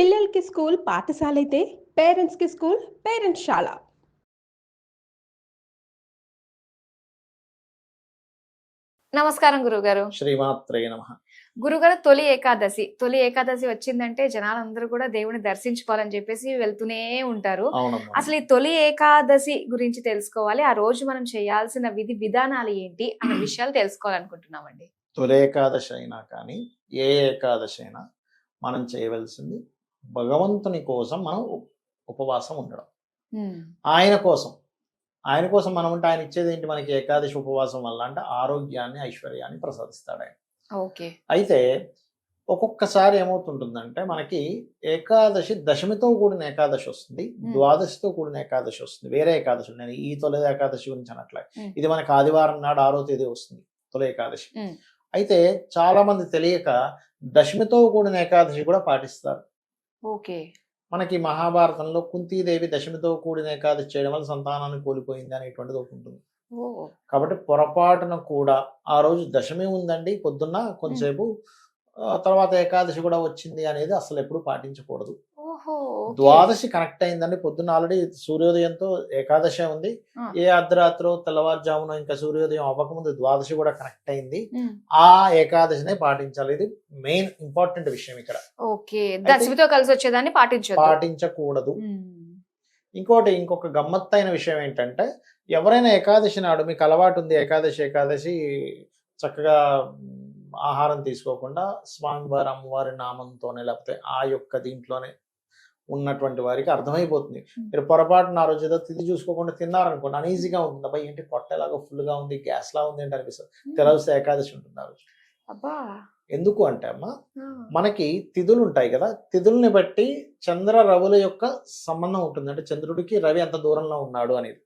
పిల్లలకి స్కూల్ పాఠశాలైతే పేరెంట్స్‌కి స్కూల్ పేరెంట్స్‌శాల. నమస్కారం గురుగారు. శ్రీమాత్రే నమః. గురుగారు, తొలి ఏకాదశి వచ్చిందంటే జనాలందరూ కూడా దేవుని దర్శించుకోవాలని చెప్పేసి వెళ్తూనే ఉంటారు. అవునమ్మా. అసలు ఈ తొలి ఏకాదశి గురించి తెలుసుకోవాలి. ఆ రోజు మనం చేయాల్సిన విధి విధానాలు ఏంటి అన్న విషయాలు తెలుసుకోవాలనుకుంటున్నామండి. తొలి ఏకాదశి అయినా కానీ ఏ ఏకాదశి అయినా మనం చేయవలసింది భగవంతుని కోసం మనం ఉపవాసం ఉండడం. ఆయన కోసం మనం ఉంటే ఆయన ఇచ్చేది ఏంటి మనకి? ఏకాదశి ఉపవాసం వల్ల అంటే ఆరోగ్యాన్ని, ఐశ్వర్యాన్ని ప్రసాదిస్తాడు ఆయన. ఓకే. అయితే ఒక్కొక్కసారి ఏమవుతుంటుందంటే మనకి ఏకాదశి దశమితో కూడిన ఏకాదశి వస్తుంది, ద్వాదశితో కూడిన ఏకాదశి వస్తుంది, వేరే ఏకాదశి. నేను ఈ తొలి ఏకాదశి గురించి అనట్లే, ఇది మనకి ఆదివారం నాడు 6వ తేదీ వస్తుంది తొలి ఏకాదశి. అయితే చాలా మంది తెలియక దశమితో కూడిన ఏకాదశి కూడా పాటిస్తారు. ఓకే. మనకి మహాభారతంలో కుంతీదేవి దశమితో కూడిన ఏకాదశి చేయడం వల్ల సంతానాన్ని కోల్పోయింది అనేటువంటిది ఒకటి ఉంటుంది. కాబట్టి పొరపాటున కూడా ఆ రోజు దశమి ఉందండి పొద్దున్న కొంతసేపు, తర్వాత ఏకాదశి కూడా వచ్చింది అనేది అసలు ఎప్పుడు పాటించకూడదు. ద్వాదశి కనెక్ట్ అయిందండి పొద్దున్న, ఆల్రెడీ సూర్యోదయంతో ఏకాదశి ఉంది. ఏ అర్ధరాత్రో తెల్లవారుజామున ఇంకా సూర్యోదయం అవ్వకముందు ద్వాదశి కూడా కనెక్ట్ అయింది. ఆ ఏకాదశినే పాటించాలి. ఇది మెయిన్ ఇంపార్టెంట్ విషయం ఇక్కడ. ఓకే. దశమితో కలిసి వచ్చేదాన్ని పాటించకూడదు. ఇంకొక గమ్మత్తైన విషయం ఏంటంటే, ఎవరైనా ఏకాదశి నాడు మీకు అలవాటు ఉంది ఏకాదశి చక్కగా ఆహారం తీసుకోకుండా స్వామివారి అమ్మవారి నామంతోనే లేకపోతే ఆ యొక్క దీంట్లోనే ఉన్నటువంటి వారికి అర్థమైపోతుంది. మీరు పొరపాటున ఆ రోజు ఏదో తిది చూసుకోకుండా తిన్నారనుకోండి, అనీజీగా ఉంటుంది. అబ్బాయి ఏంటి పొట్ట ఎలాగో ఫుల్గా ఉంది, గ్యాస్ లా ఉంది అంటే అనిపిస్తుంది. తెలవస్తే ఏకాదశి ఉంటుంది ఆ రోజు. ఎందుకు అంటే అమ్మా, మనకి తిథులు ఉంటాయి కదా, తిథుల్ని బట్టి చంద్ర రవుల యొక్క సంబంధం ఉంటుంది. అంటే చంద్రుడికి రవి ఎంత దూరంలో ఉన్నాడు అనేది.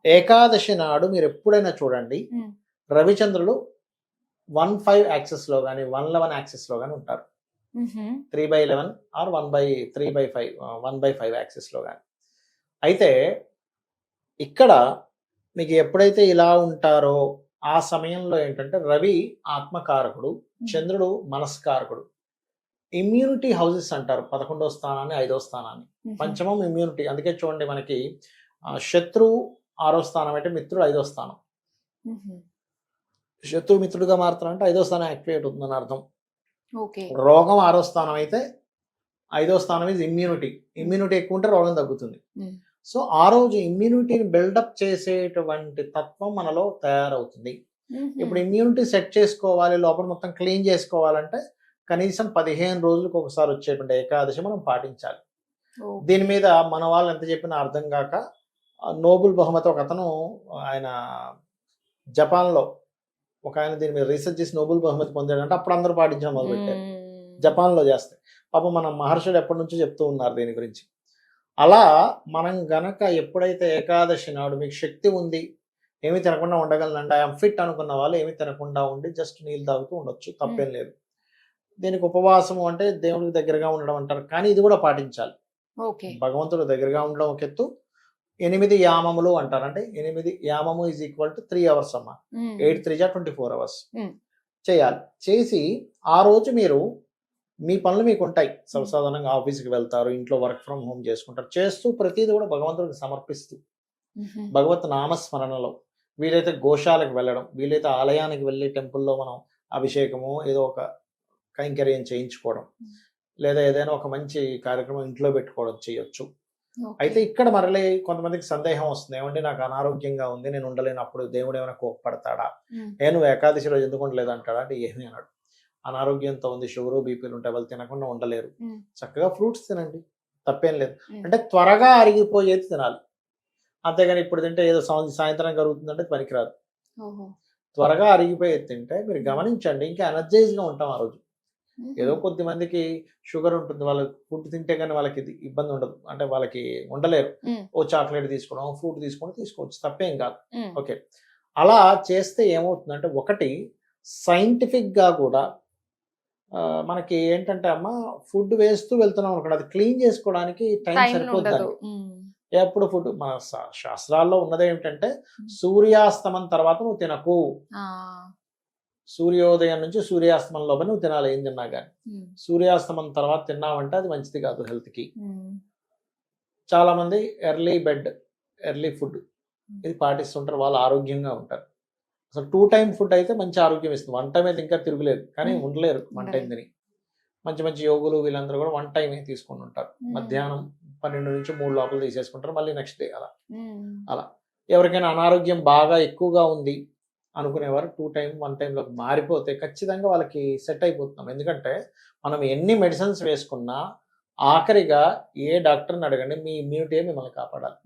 ఏకాదశి నాడు మీరు ఎప్పుడైనా చూడండి, రవిచంద్రులు 1/5 యాక్సెస్ లో కానీ 1/11 యాక్సెస్ లో కానీ ఉంటారు. 3/11 ఆర్ 1/3/5 1/5 యాక్సెస్ లో కానీ. అయితే ఇక్కడ మీకు ఎప్పుడైతే ఇలా ఉంటారో ఆ సమయంలో ఏంటంటే రవి ఆత్మకారకుడు, చంద్రుడు మనస్కారకుడు. ఇమ్యూనిటీ హౌసెస్ అంటారు 11వ స్థానాన్ని, 5వ స్థానాన్ని. పంచమం ఇమ్యూనిటీ. అందుకే చూడండి మనకి శత్రువు 6వ స్థానం అంటే మిత్రుడు 5వ స్థానం. శత్రువు మిత్రుడుగా మారుతారంటే 5వ స్థానం యాక్టివేట్ అవుతుందని అర్థం. రోగం 6వ స్థానం అయితే 5వ స్థానం ఇది ఇమ్యూనిటీ. ఇమ్యూనిటీ ఎక్కువ ఉంటే రోగం తగ్గుతుంది. సో ఆ రోజు ఇమ్యూనిటీని బిల్డప్ చేసేటువంటి తత్వం మనలో తయారవుతుంది. ఇప్పుడు ఇమ్యూనిటీ సెట్ చేసుకోవాలి, లోపల మొత్తం క్లీన్ చేసుకోవాలంటే కనీసం 15 రోజులకు ఒకసారి వచ్చేటువంటి ఏకాదశి మనం పాటించాలి. దీని మీద మన వాళ్ళు ఎంత చెప్పినా అర్థం కాక నోబెల్ బహుమతి ఒక అతను, ఆయన జపాన్లో ఒక ఆయన దీని మీద రీసెర్చ్ చేసి నోబెల్ బహుమతి పొందాడంటే అప్పుడు అందరూ పాటించడం మొదలుపెట్టారు. జపాన్లో చేస్తే పాపం మన మహర్షులు ఎప్పటి నుంచో చెప్తూ ఉన్నారు దీని గురించి. అలా మనం గనక ఎప్పుడైతే ఏకాదశి నాడు మీకు శక్తి ఉంది, ఏమీ తినకుండా ఉండగలనండి, ఐఎమ్ ఫిట్ అనుకున్న వాళ్ళు ఏమీ తినకుండా ఉండి జస్ట్ నీళ్ళు తాగుతూ ఉండొచ్చు, తప్పేం లేదు. దీనికి ఉపవాసము అంటే దేవుడికి దగ్గరగా ఉండడం అంటారు, కానీ ఇది కూడా పాటించాలి. భగవంతుడు దగ్గరగా ఉండడం ఒక ఎత్తు, 8 యామములు అంటారు. అంటే 8 యామము ఈజ్ ఈక్వల్ టు 3 hours అమ్మా. 8 3 24 hours చేయాలి. చేసి ఆ రోజు మీరు మీ పనులు మీకు ఉంటాయి, సర్వసాధారణంగా ఆఫీస్కి వెళ్తారు, ఇంట్లో వర్క్ ఫ్రమ్ హోమ్ చేసుకుంటారు. చేస్తూ ప్రతిదీ కూడా భగవంతుడికి సమర్పిస్తూ భగవత్ నామస్మరణలో, వీలైతే గోశాలకు వెళ్ళడం, వీలైతే ఆలయానికి వెళ్ళి టెంపుల్లో మనం అభిషేకము ఏదో ఒక కైంకర్యం చేయించుకోవడం, లేదా ఏదైనా ఒక మంచి కార్యక్రమం ఇంట్లో పెట్టుకోవడం చేయొచ్చు. అయితే ఇక్కడ మరలే కొంతమందికి సందేహం వస్తుంది, ఏమంటే నాకు అనారోగ్యంగా ఉంది, నేను ఉండలేనప్పుడు దేవుడు ఏమైనా కోప్పడతాడా, నేను ఏకాదశి రోజు ఎందుకు ఉండలేదు అంటాడా అంటే ఏమీ అన్నాడు. అనారోగ్యంతో ఉంది, షుగరు బీపీలు ఉంటాయి, వాళ్ళు తినకుండా ఉండలేరు, చక్కగా ఫ్రూట్స్ తినండి, తప్పేం లేదు. అంటే త్వరగా అరిగిపోయేది తినాలి, అంతేగాని ఇప్పుడు తింటే ఏదో సాయంత్రం కరుగుతుందంటే పనికిరాదు. త్వరగా అరిగిపోయేది తింటే మీరు గమనించండి, ఇంకా ఎనర్జైజ్గా ఉంటాం ఆ రోజు. ఏదో కొద్ది మందికి షుగర్ ఉంటుంది, వాళ్ళకి ఫుడ్ తింటే కానీ వాళ్ళకి ఇబ్బంది ఉండదు, అంటే వాళ్ళకి ఉండలేరు, ఓ చాక్లెట్ తీసుకోవడం, ఫ్రూట్ తీసుకోవచ్చు, తప్పేం కాదు. ఓకే, అలా చేస్తే ఏమవుతుందంటే, ఒకటి సైంటిఫిక్ గా కూడా మనకి ఏంటంటే అమ్మ, ఫుడ్ వేస్తూ వెళ్తున్నాం అనుకోండి, అది క్లీన్ చేసుకోవడానికి టైం సరిపోతుంది. ఎప్పుడు ఫుడ్ మన శాస్త్రాల్లో ఉన్నది ఏమిటంటే, సూర్యాస్తమం తర్వాత నువ్వు తినకు. సూర్యోదయం నుంచి సూర్యాస్తమం లోపల నువ్వు తినాలి ఏం తిన్నా కానీ. సూర్యాస్తమం తర్వాత తిన్నావంటే అది మంచిది కాదు హెల్త్కి. చాలా మంది ఎర్లీ బెడ్ ఎర్లీ ఫుడ్ ఇది పాటిస్తుంటారు, వాళ్ళు ఆరోగ్యంగా ఉంటారు. అసలు 2 టైమ్ ఫుడ్ అయితే మంచి ఆరోగ్యం ఇస్తుంది. 1 టైం అయితే ఇంకా తిరుగులేదు, కానీ ఉండలేరు 1 టైం తిని. మంచి మంచి యోగులు వీళ్ళందరూ కూడా 1 టైమే తీసుకుని ఉంటారు. మధ్యాహ్నం 12 నుంచి 3 లోపల తీసేసుకుంటారు, మళ్ళీ నెక్స్ట్ డే అలా. అలా ఎవరికైనా అనారోగ్యం బాగా ఎక్కువగా ఉంది అనుకునేవారు 2 టైం 1 టైంలోకి మారిపోతే ఖచ్చితంగా వాళ్ళకి సెట్ అయిపోతున్నాం. ఎందుకంటే మనం ఎన్ని మెడిసిన్స్ వేసుకున్నా ఆఖరిగా ఏ డాక్టర్ని అడగండి, మీ ఇమ్యూనిటీ మిమ్మల్ని కాపాడాలి.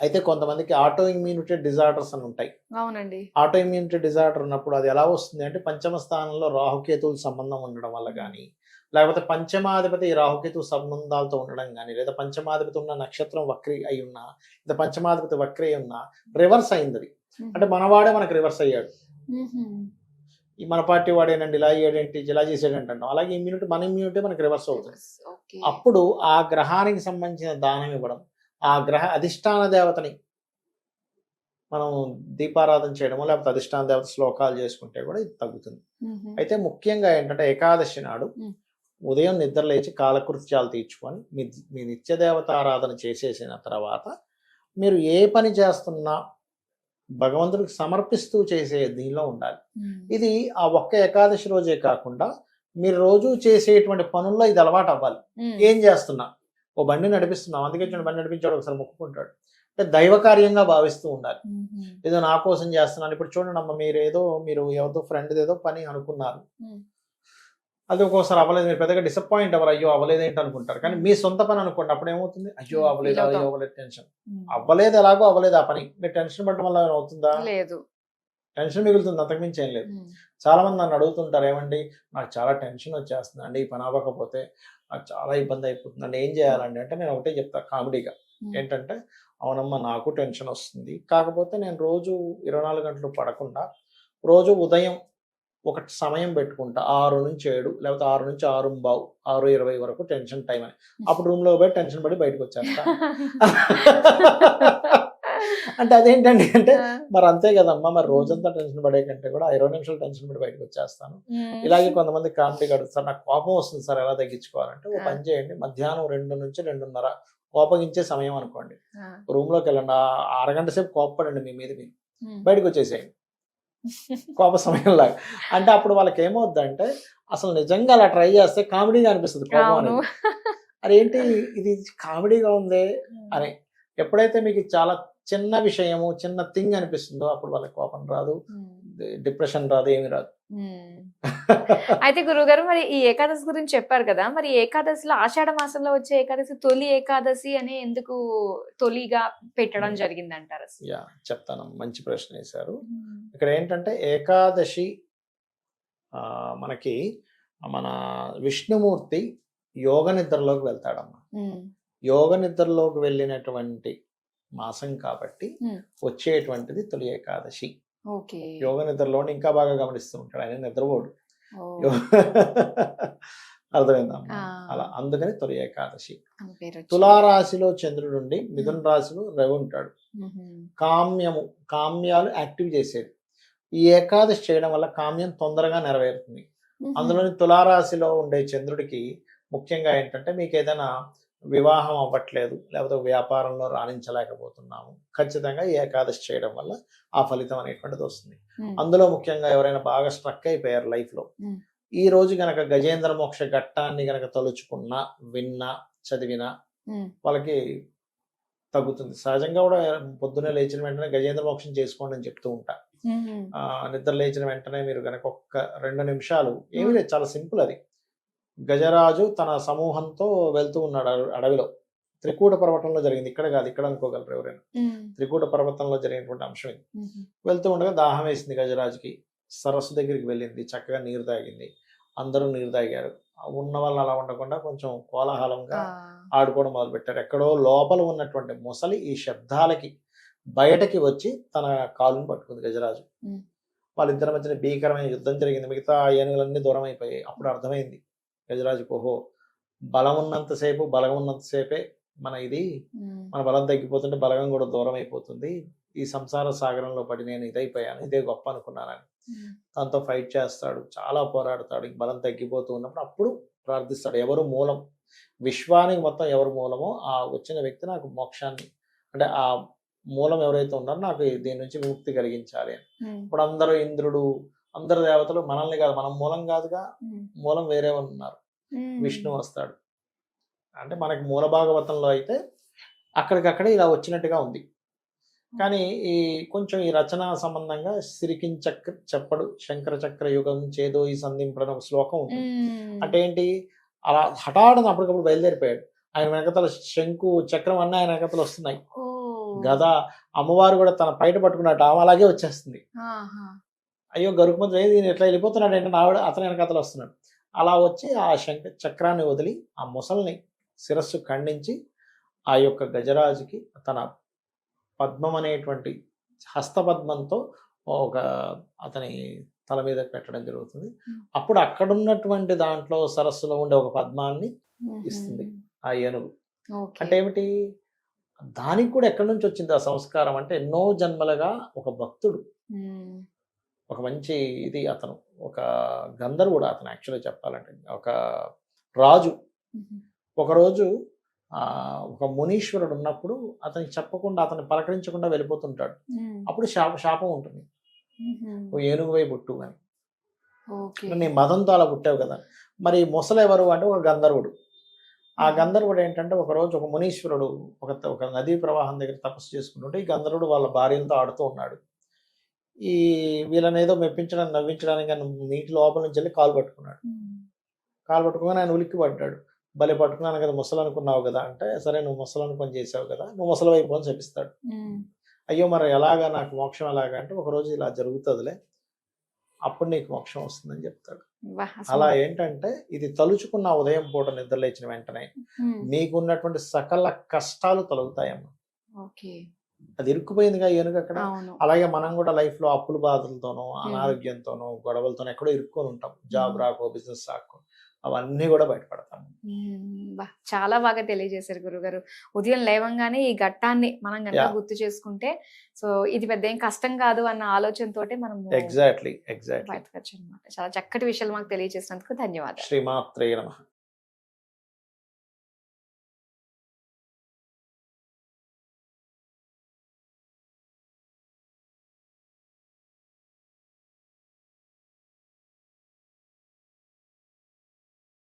అయితే కొంతమందికి ఆటో ఇమ్యూనిటీ డిజార్డర్స్ అని ఉంటాయి. అవునండి. ఆటో ఇమ్యూనిటీ డిజార్డర్ ఉన్నప్పుడు అది ఎలా వస్తుంది అంటే పంచమ స్థానంలో రాహుకేతువుల సంబంధం ఉండడం వల్ల కానీ, లేకపోతే పంచమాధిపతి రాహుకేతు సంబంధాలతో ఉండడం కానీ, లేదా పంచమాధిపతి ఉన్న నక్షత్రం వక్రి అయి ఉన్నా, లేదా పంచమాధిపతి వక్రి అయి ఉన్నా రివర్స్ అయింది అది. అంటే మనవాడే మనకు రివర్స్ అయ్యాడు, ఈ మన పార్టీ వాడేనండి ఇలా అయ్యాడేంటి ఇలా చేసాడంటే అంటాం. అలాగే ఇమ్యూనిటీ మన ఇమ్యూనిటీ మనకి రివర్స్ అవుతుంది. అప్పుడు ఆ గ్రహానికి సంబంధించిన దానం ఇవ్వడం, ఆ గ్రహ అధిష్టాన దేవతని మనం దీపారాధన చేయడమో లేకపోతే అధిష్టాన దేవత శ్లోకాలు చేసుకుంటే కూడా ఇది తగ్గుతుంది. అయితే ముఖ్యంగా ఏంటంటే ఏకాదశి నాడు ఉదయం నిద్ర లేచి కాలకృత్యాలు తీర్చుకొని మీ నిత్య దేవత ఆరాధన చేసేసిన తర్వాత మీరు ఏ పని చేస్తున్నా భగవంతుడికి సమర్పిస్తూ చేసే దీనిలో ఉండాలి. ఇది ఆ ఒక్క ఏకాదశి రోజే కాకుండా మీరు రోజు చేసేటువంటి పనుల్లో ఇది అలవాటు అవ్వాలి. ఏం చేస్తున్నా, ఓ బండి నడిపిస్తున్నాం, అందుకే బండి నడిపించాడు ఒకసారి మొక్కుకుంటాడు, అంటే దైవ కార్యంగా భావిస్తూ ఉండాలి. ఏదో నా కోసం చేస్తున్నాను. ఇప్పుడు చూడండి అమ్మ, మీరు ఎవరితో ఫ్రెండ్ ఏదో పని అనుకున్నారు, అది ఒక్కోసారి అవ్వలేదు, మీరు పెద్దగా డిసప్పాయింట్ అవ్వరు, అయ్యో అవ్వలేదేంటి అనుకుంటారు. కానీ మీ సొంత పని అనుకోండి, అప్పుడు ఏమవుతుంది, అయ్యో అవ్వలేదు టెన్షన్. అవ్వలేదు, ఎలాగో అవ్వలేదు ఆ పని, మీరు టెన్షన్ పడడం వల్ల అవుతుందా? లేదు, టెన్షన్ మిగులుతుంది, అంతకుమించి ఏం లేదు. చాలా మంది నన్ను అడుగుతుంటారు, ఏమండి నాకు చాలా టెన్షన్ వచ్చేస్తుంది అండి, ఈ పని అవ్వకపోతే నాకు చాలా ఇబ్బంది అయిపోతుందండి, ఏం చేయాలండి అంటే నేను ఒకటే చెప్తా కామెడీగా, ఏంటంటే అవునమ్మా నాకు టెన్షన్ వస్తుంది, కాకపోతే నేను రోజు 24 గంటలు పడకుండా రోజు ఉదయం ఒక సమయం పెట్టుకుంటా, 6 నుంచి 7 లేకపోతే 6 నుంచి 6:15 6:20 వరకు టెన్షన్ టైం అని. అప్పుడు రూమ్లో పోయి టెన్షన్ పడి బయటకు వచ్చేస్తా. అంటే అదేంటండి అంటే మరి అంతే కదమ్మా, మరి రోజంతా టెన్షన్ పడే కంటే కూడా 20 నిమిషాలు టెన్షన్ పడి బయటకు వచ్చేస్తాను. ఇలాగే కొంతమంది కామెడీ అడుగుతారు, నాకు కోపం వస్తుంది సార్ ఎలా తగ్గించుకోవాలంటే, ఓ పని చేయండి, మధ్యాహ్నం 2 నుంచి 2:30 కోపగించే సమయం అనుకోండి, రూమ్లోకి వెళ్ళండి, 6 గంటల సేపు కోపపడండి, మీ మీద మీరు బయటకు వచ్చేసేయండి కోప సమయంలాగా. అంటే అప్పుడు వాళ్ళకి ఏమవుద్దంటే అసలు నిజంగా అలా ట్రై చేస్తే కామెడీగా అనిపిస్తుంది కోపం అనేది. అదేంటి ఇది కామెడీగా ఉందే అని. ఎప్పుడైతే మీకు చాలా చిన్న విషయము చిన్న థింగ్ అనిపిస్తుందో అప్పుడు వాళ్ళకి కోపం రాదు, డిప్రెషన్ రాదు, ఏమి రాదు. అయితే గురువుగారు, మరి ఈ ఏకాదశి గురించి చెప్పారు కదా, మరి ఏకాదశిలో ఆషాఢ మాసంలో వచ్చే ఏకాదశి తొలి ఏకాదశి అని ఎందుకు తొలిగా పెట్టడం జరిగింది అంటారు? యా చెప్తాను, మంచి ప్రశ్న వేశారు. ఇక్కడ ఏంటంటే ఏకాదశి మనకి మన విష్ణుమూర్తి యోగ నిద్రలోకి వెళ్తాడమ్మా. యోగ నిద్రలోకి వెళ్ళినటువంటి మాసం కాబట్టి వచ్చేటువంటిది తొలి ఏకాదశి. యోగ నిద్రలో ఇంకా బాగా గమనిస్తూ ఉంటాడు, ఆయన నిద్రపోడు, అర్థమైందమ్మా. అలా అందుకని తొలి ఏకాదశి. తులారాశిలో చంద్రుడుండి మిథున రాశిలో రవి ఉంటాడు, కామ్యాలు యాక్టివ్ చేసేది. ఈ ఏకాదశి చేయడం వల్ల కామ్యం తొందరగా నెరవేరుతుంది. అందులోని తులారాశిలో ఉండే చంద్రుడికి ముఖ్యంగా ఏంటంటే మీకు ఏదైనా వివాహం అవ్వట్లేదు లేకపోతే వ్యాపారంలో రాణించలేకపోతున్నాము, ఖచ్చితంగా ఈ ఏకాదశి చేయడం వల్ల ఆ ఫలితం అనేటువంటిది వస్తుంది. అందులో ముఖ్యంగా ఎవరైనా బాగా స్ట్రక్ అయిపోయారు లైఫ్లో, ఈ రోజు గనక గజేంద్ర మోక్ష ఘట్టాన్ని గనక తలుచుకున్నా విన్నా చదివినా వాళ్ళకి తగ్గుతుంది. సహజంగా కూడా పొద్దున్నే లేచిన వెంటనే గజేంద్ర మోక్షం చేసుకోండి అని చెప్తూ ఉంటా. నిద్ర లేచిన వెంటనే మీరు గనక ఒక్క 2 నిమిషాలు, ఏమీ లేదు, చాలా సింపుల్ అది. గజరాజు తన సమూహంతో వెళ్తూ ఉన్నాడు అడవిలో, త్రికూట పర్వతంలో జరిగింది, ఇక్కడ కాదు, ఇక్కడ అనుకోగలరు ఎవరైనా, త్రికూట పర్వతంలో జరిగినటువంటి అంశం ఇది. వెళ్తూ ఉండగా దాహం వేసింది గజరాజుకి, సరస్సు దగ్గరికి వెళ్ళింది, చక్కగా నీరు తాగింది, అందరూ నీరు తాగారు. ఉన్న వాళ్ళని అలా ఉండకుండా కొంచెం కోలాహలంగా ఆడుకోవడం మొదలు పెట్టారు. ఎక్కడో లోపల ఉన్నటువంటి మొసలి ఈ శబ్దాలకి బయటకి వచ్చి తన కాలుని పట్టుకుంది గజరాజు. వాళ్ళిద్దరి మధ్యన భీకరమైన యుద్ధం జరిగింది, మిగతా ఏనుగులన్నీ దూరం అయిపోయాయి. అప్పుడు అర్థమైంది గజరాజుకు, ఓహో బలం ఉన్నంతసేపే మన బలం తగ్గిపోతుంటే బలగం కూడా దూరం అయిపోతుంది, ఈ సంసార సాగరంలో పడి నేను ఇదైపోయాను, ఇదే గొప్ప అనుకున్నానని. దాంతో ఫైట్ చేస్తాడు, చాలా పోరాడతాడు, ఇంక బలం తగ్గిపోతూ ఉన్నప్పుడు అప్పుడు ప్రార్థిస్తాడు, ఎవరు మూలం, విశ్వానికి మొత్తం ఎవరు మూలమో ఆ వచ్చిన వ్యక్తి నాకు మోక్షాన్ని, అంటే ఆ మూలం ఎవరైతే ఉన్నారో నాకు దీని నుంచి విముక్తి కలిగించాలి అని. ఇప్పుడు అందరూ ఇంద్రుడు, అందరు దేవతలు మనల్ని కాదు, మనం మూలం కాదుగా, మూలం వేరే ఉన్నారు, విష్ణు వస్తాడు. అంటే మనకి మూల భాగవతంలో అయితే అక్కడికక్కడే ఇలా వచ్చినట్టుగా ఉంది. కానీ ఈ కొంచెం ఈ రచన సంబంధంగా సిరికించక్ర చెప్పడు శంకర చక్ర యుగం చేదో ఈ సంధింపడని ఒక శ్లోకం ఉంటుంది. అంటే ఏంటి, అలా హఠాత్తున అప్పటికప్పుడు బయలుదేరిపోయాడు. ఆయన వెనకతల శంకు చక్రం అన్నీ ఆయన వెనకతలు వస్తున్నాయి, గద అమ్మవారు కూడా తన పైట పట్టుకున్నట్టు ఆమె అలాగే వచ్చేస్తుంది. అయ్యో గరుకుమంత్రి ఏది ఎట్లా వెళ్ళిపోతున్నాడు అంటే ఆవిడ అతని వెనకతలు వస్తున్నాడు. అలా వచ్చి ఆ చక్రాన్ని వదిలి ఆ ముసల్ని శిరస్సు ఖండించి ఆ యొక్క గజరాజుకి తన పద్మం అనేటువంటి హస్తపద్మంతో ఒక అతని తల మీద పెట్టడం జరుగుతుంది. అప్పుడు అక్కడున్నటువంటి దాంట్లో సరస్సులో ఉండే ఒక పద్మాన్ని ఇస్తుంది ఆ ఏనుగు. అంటే ఏమిటి, దానికి కూడా ఎక్కడి నుంచి వచ్చింది ఆ సంస్కారం అంటే, ఎన్నో జన్మలుగా ఒక భక్తుడు, ఒక మంచి ఇది, అతను ఒక గంధర్వుడు, అతను యాక్చువల్గా చెప్పాలంటే ఒక రాజు. ఒకరోజు ఒక మునీశ్వరుడు ఉన్నప్పుడు అతనికి చెప్పకుండా, అతన్ని పలకరించకుండా వెళ్ళిపోతుంటాడు. అప్పుడు శాపం ఉంటుంది, ఏనుగు వై పుట్టు అని, నీ మదంతో అలా పుట్టావు కదా. మరి ముసలు ఎవరు అంటే ఒక గంధర్వుడు. ఆ గంధర్వుడు ఏంటంటే ఒకరోజు ఒక మునీశ్వరుడు ఒక నదీ ప్రవాహం దగ్గర తపస్సు చేసుకుంటుంటే ఈ గంధర్వుడు వాళ్ళ భార్యలతో ఆడుతూ ఉన్నాడు. ఈ వీళ్ళని ఏదో మెప్పించడానికి నవ్వించడానికి నీటి లోపల నుంచి వెళ్ళి కాలు పట్టుకున్నాడు. కాలు పట్టుకోగానే ఆయన ఉలిక్కి పడ్డాడు. భలే పట్టుకున్నాను కదా, ముసలు అనుకున్నావు కదా అంటే, సరే నువ్వు ముసలు అనుకొని చేసావు కదా, నువ్వు ముసలు వైపు అని చెప్పిస్తాడు. అయ్యో మరి ఎలాగా, నాకు మోక్షం ఎలాగా అంటే, ఒకరోజు ఇలా జరుగుతుందిలే, అప్పుడు నీకు మోక్షం వస్తుందని చెప్తాడు. అలా ఏంటంటే ఇది తలుచుకున్న ఉదయం పూట నిద్రలేచిన వెంటనే మీకున్నటువంటి సకల కష్టాలు తొలగుతాయమ్మా. అది ఇరుక్కుపోయిందిగా ఏనుగు అక్కడ. అలాగే మనం కూడా లైఫ్ లో అప్పుల బాధలతోనో అనారోగ్యంతోనో గొడవలతోనో ఎక్కడో ఇరుక్కొని ఉంటాం, జాబ్ రాకో బిజినెస్ రాకో, అవన్నీ కూడా బయటపడతాము. చాలా బాగా తెలియజేశారు గురుగారు. ఉదయం లేవంగానే ఈ ఘట్టాన్ని మనం కనుక గుర్తు చేసుకుంటే, సో ఇది పెద్ద ఏం కష్టం కాదు అన్న ఆలోచనతోటే మనం ఎగ్జాక్ట్లీ బయటకు వచ్చాం అన్నమాట. చాలా చక్కటి విషయాలు మాకు తెలియజేసినందుకు ధన్యవాదాలు. శ్రీమాత్రే నమః.